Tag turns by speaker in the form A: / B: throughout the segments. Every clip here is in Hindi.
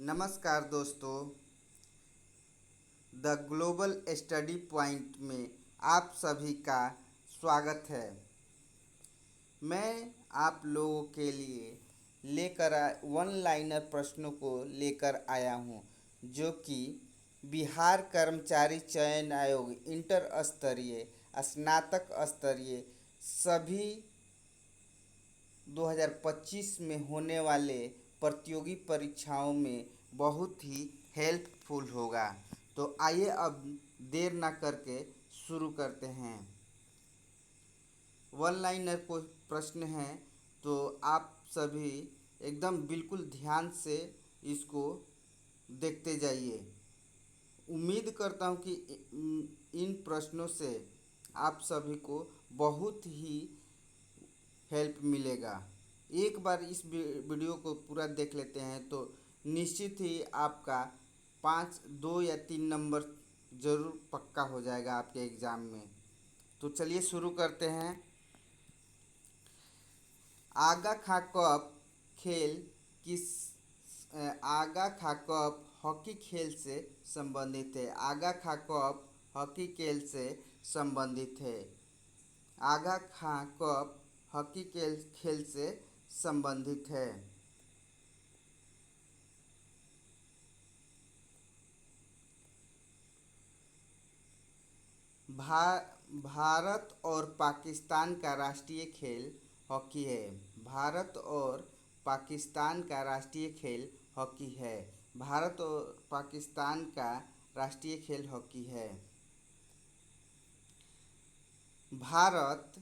A: नमस्कार दोस्तों, द ग्लोबल स्टडी पॉइंट में आप सभी का स्वागत है। मैं आप लोगों के लिए वन लाइनर प्रश्नों को लेकर आया हूं, जो कि बिहार कर्मचारी चयन आयोग इंटर स्तरीय, स्नातक स्तरीय सभी 2025 में होने वाले प्रतियोगी परीक्षाओं में बहुत ही हेल्पफुल होगा। तो आइए अब देर ना करके शुरू करते हैं। वन लाइनर को प्रश्न है, तो आप सभी एकदम बिल्कुल ध्यान से इसको देखते जाइए। उम्मीद करता हूँ कि इन प्रश्नों से आप सभी को बहुत ही हेल्प मिलेगा। एक बार इस वीडियो को पूरा देख लेते हैं तो निश्चित ही आपका 2 या 3 नंबर ज़रूर पक्का हो जाएगा आपके एग्ज़ाम में। तो चलिए शुरू करते हैं। आगा खा कप खेल किस आगा खा कप हॉकी खेल से संबंधित है। आगा खा कप हॉकी खेल से संबंधित है। आगा खा कप हॉकी खेल से संबंधित है। भारत और पाकिस्तान का राष्ट्रीय खेल हॉकी है। भारत और पाकिस्तान का राष्ट्रीय खेल हॉकी है। भारत और पाकिस्तान का राष्ट्रीय खेल हॉकी है। भारत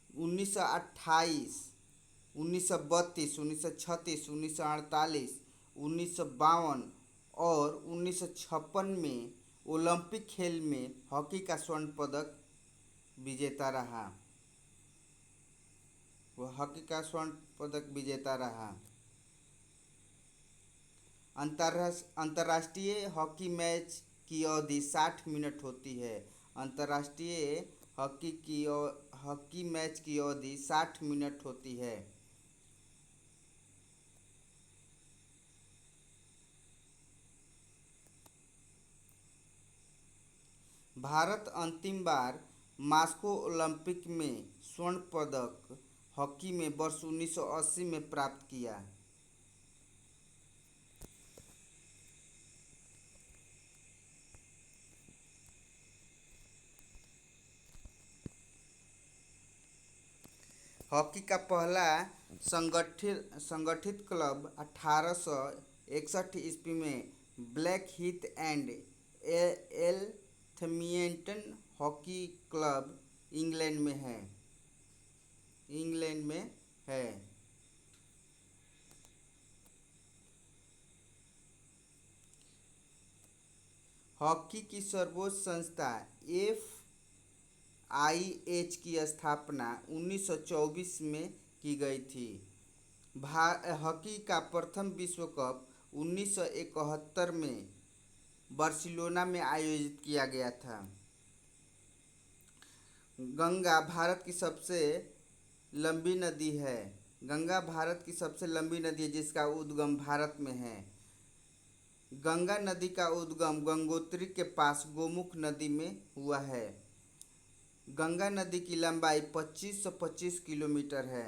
A: 1928, 1932, 1936, 1948, 1952 और 1956 में ओलंपिक खेल में हॉकी का स्वर्ण पदक विजेता रहा। वो हॉकी का स्वर्ण पदक विजेता रहा। अंतर्राष्ट्रीय हॉकी मैच की अवधि 60 मिनट होती है। अंतर्राष्ट्रीय हॉकी मैच की अवधि 60 मिनट होती है। भारत अंतिम बार मास्को ओलंपिक में स्वर्ण पदक हॉकी में वर्ष 1980 में प्राप्त किया। हॉकी का पहला संगठित क्लब 1861 ईस्वी में ब्लैक हीथ एंड एल्थमिंटन हॉकी क्लब इंग्लैंड में है। हॉकी की सर्वोच्च संस्था FIH की स्थापना 1924 में की गई थी। हॉकी का प्रथम विश्व कप 1971 में बार्सिलोना में आयोजित किया गया था। गंगा भारत की सबसे लंबी नदी है। गंगा भारत की सबसे लंबी नदी है, जिसका उद्गम भारत में है। गंगा नदी का उद्गम गंगोत्री के पास गोमुख नदी में हुआ है। गंगा नदी की लंबाई 2525 किलोमीटर है।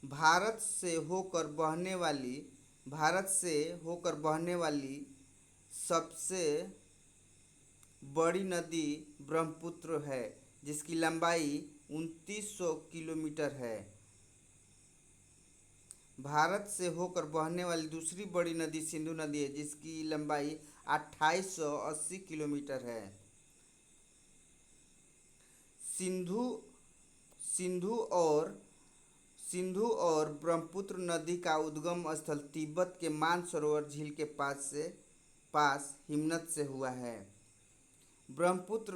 A: भारत से होकर बहने वाली सबसे बड़ी नदी ब्रह्मपुत्र है, जिसकी लंबाई 2900 किलोमीटर है। भारत से होकर बहने वाली दूसरी बड़ी नदी सिंधु नदी है, जिसकी लंबाई 2880 किलोमीटर है। सिंधु सिंधु और सिंधु और ब्रह्मपुत्र नदी का उद्गम स्थल तिब्बत के मानसरोवर झील के पास हिमनद से हुआ है। ब्रह्मपुत्र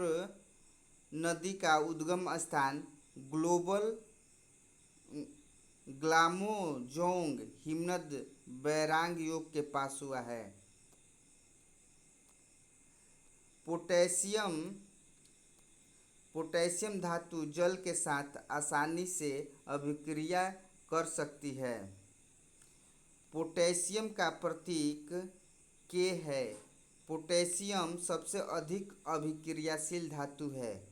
A: नदी का उद्गम स्थान ग्लामोजोंग हिमनद बैरांग योग के पास हुआ है। पोटेशियम पोटेशियम धातु जल के साथ आसानी से अभिक्रिया कर सकती है। पोटेशियम का प्रतीक के है। पोटेशियम सबसे अधिक अभिक्रियाशील धातु है।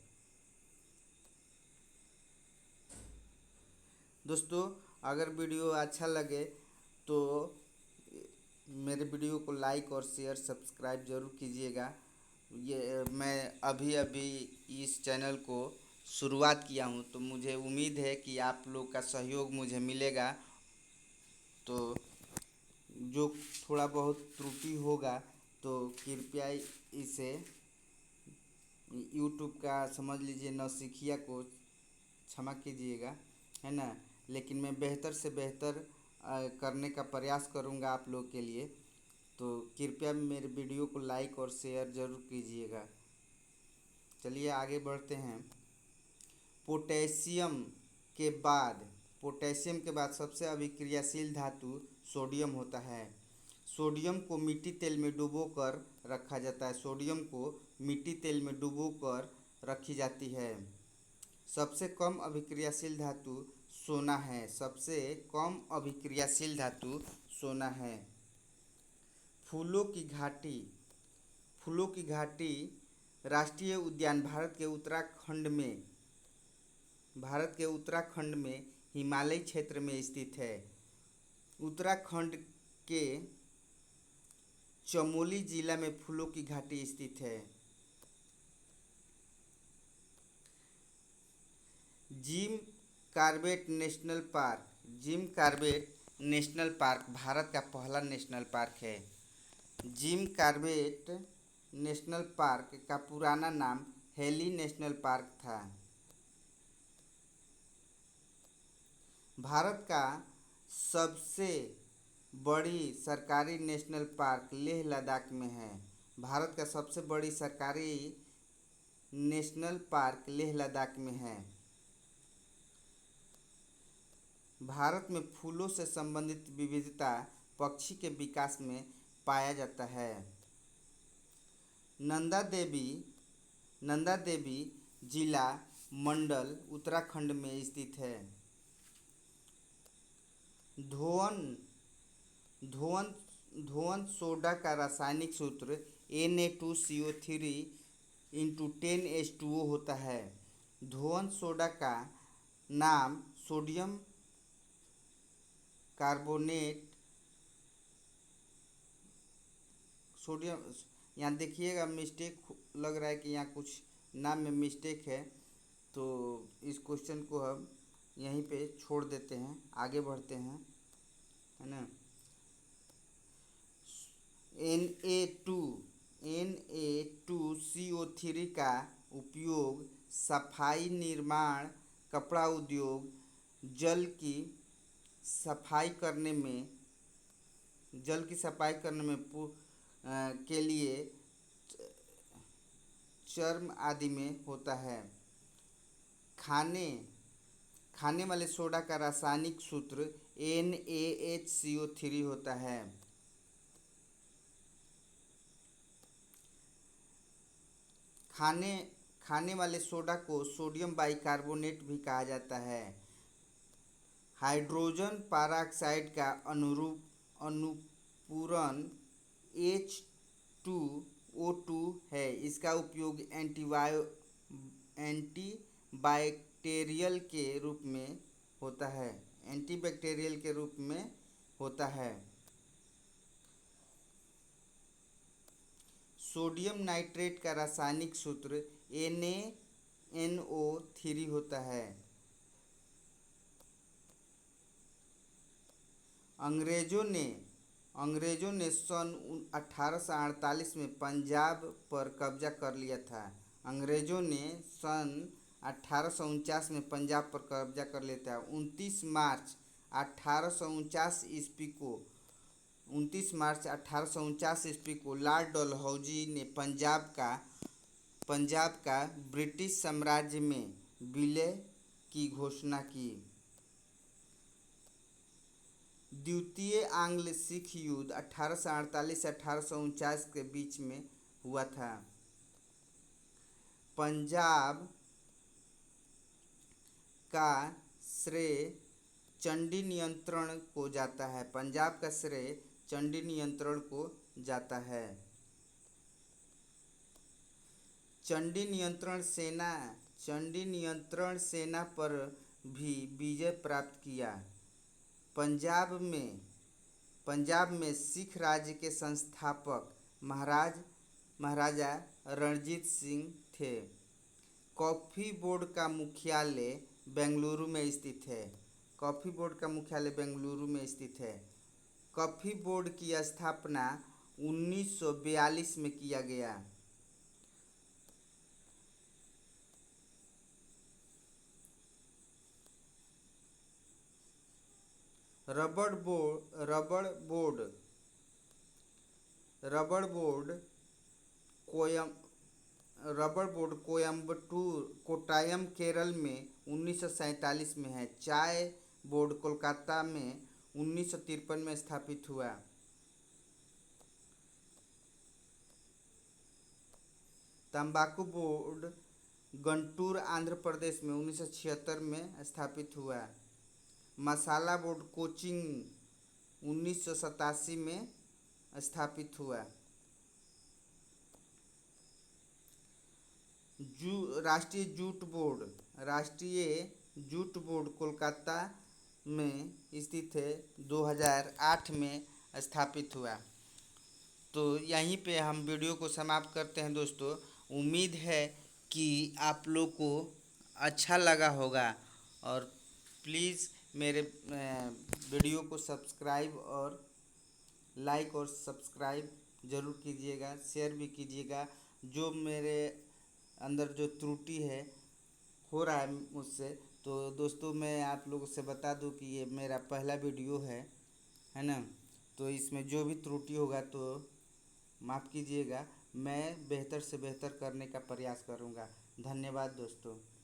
A: दोस्तों, अगर वीडियो अच्छा लगे तो मेरे वीडियो को लाइक और शेयर सब्सक्राइब ज़रूर कीजिएगा। ये मैं अभी अभी इस चैनल को शुरुआत किया हूँ, तो मुझे उम्मीद है कि आप लोग का सहयोग मुझे मिलेगा। तो जो थोड़ा बहुत त्रुटि होगा तो कृपया इसे यूट्यूब का समझ लीजिए नौसिखिया को क्षमा कीजिएगा, है ना। लेकिन मैं बेहतर से बेहतर करने का प्रयास करूँगा आप लोग के लिए। तो कृपया मेरे वीडियो को लाइक और शेयर ज़रूर कीजिएगा। चलिए आगे बढ़ते हैं। पोटेशियम के बाद पोटेशियम के बाद सबसे अभिक्रियाशील धातु सोडियम होता है। सोडियम को मिट्टी तेल में डुबोकर रखा जाता है। सोडियम को मिट्टी तेल में डुबोकर रखी जाती है। सबसे कम अभिक्रियाशील धातु सोना है। सबसे कम अभिक्रियाशील धातु सोना है। फूलों की घाटी फूलों की घाटी राष्ट्रीय उद्यान भारत के उत्तराखंड में हिमालयी क्षेत्र में स्थित है। उत्तराखंड के चमोली जिला में फूलों की घाटी स्थित है। Jim Corbett national park Bharat का पहला नेशनल पार्क है। जिम कॉर्बेट नेशनल पार्क का पुराना नाम हेली नेशनल पार्क था। भारत का सबसे बड़ी सरकारी नेशनल पार्क लेह लद्दाख में है। भारत का सबसे बड़ी सरकारी नेशनल पार्क लेह लद्दाख में है। भारत में फूलों से संबंधित विविधता पक्षी के विकास में पाया जाता है। नंदा देवी जिला मंडल उत्तराखंड में स्थित है। धोवन सोडा का रासायनिक सूत्र Na2CO3 × 10H2O होता है। धोवन सोडा का नाम सोडियम कार्बोनेट यहाँ देखिएगा मिस्टेक लग रहा है कि यहाँ कुछ नाम में मिस्टेक है, तो इस क्वेश्चन को हम यहीं पे छोड़ देते हैं, आगे बढ़ते हैं, है ना। Na2CO3 का उपयोग सफाई निर्माण, कपड़ा उद्योग, जल की सफाई करने में के लिए चर्म आदि में होता है। खाने वाले सोडा का रासायनिक सूत्र NaHCO3 होता है। खाने वाले सोडा को सोडियम बाइकार्बोनेट भी कहा जाता है। हाइड्रोजन पेरोक्साइड का अनुपूरण H2O2 है। इसका उपयोग एंटीबैक्टीरियल के रूप में होता है। सोडियम नाइट्रेट का रासायनिक सूत्र NaNO3 होता है। अंग्रेजों ने सन 1848 में पंजाब पर कब्जा कर लिया था। अंग्रेजों ने सन 1849 में पंजाब पर कब्जा कर लिया था। 29 मार्च 1849 ईस्वी को लॉर्ड डलहौजी ने पंजाब का ब्रिटिश साम्राज्य में विलय की घोषणा की। द्वितीय आंग्ल सिख युद्ध 1848 से 1849 के बीच में हुआ था। पंजाब का श्रेय चंडी नियंत्रण को जाता है। पंजाब का श्रेय चंडी नियंत्रण को जाता है। चंडी नियंत्रण सेना पर भी विजय प्राप्त किया। पंजाब में सिख राज्य के संस्थापक महाराजा रणजीत सिंह थे। कॉफ़ी बोर्ड का मुख्यालय बेंगलुरु में स्थित है। कॉफ़ी बोर्ड की स्थापना 1942 में किया गया। रबड़ बोर्ड कोट्टायम केरल में 1947 में है। चाय बोर्ड कोलकाता में 1953 में स्थापित हुआ। तंबाकू बोर्ड गंटूर आंध्र प्रदेश में 1976 में स्थापित हुआ। मसाला बोर्ड कोचीन 1987 में स्थापित हुआ। राष्ट्रीय जूट बोर्ड कोलकाता में स्थित है, 2008 में स्थापित हुआ। तो यहीं पे हम वीडियो को समाप्त करते हैं दोस्तों। उम्मीद है कि आप लोग को अच्छा लगा होगा और प्लीज़ मेरे वीडियो को सब्सक्राइब और लाइक और सब्सक्राइब ज़रूर कीजिएगा, शेयर भी कीजिएगा। जो मेरे अंदर जो त्रुटि हो रहा है मुझसे, तो दोस्तों मैं आप लोगों से बता दूं कि ये मेरा पहला वीडियो है ना। तो इसमें जो भी त्रुटि होगा तो माफ़ कीजिएगा। मैं बेहतर से बेहतर करने का प्रयास करूंगा। धन्यवाद दोस्तों।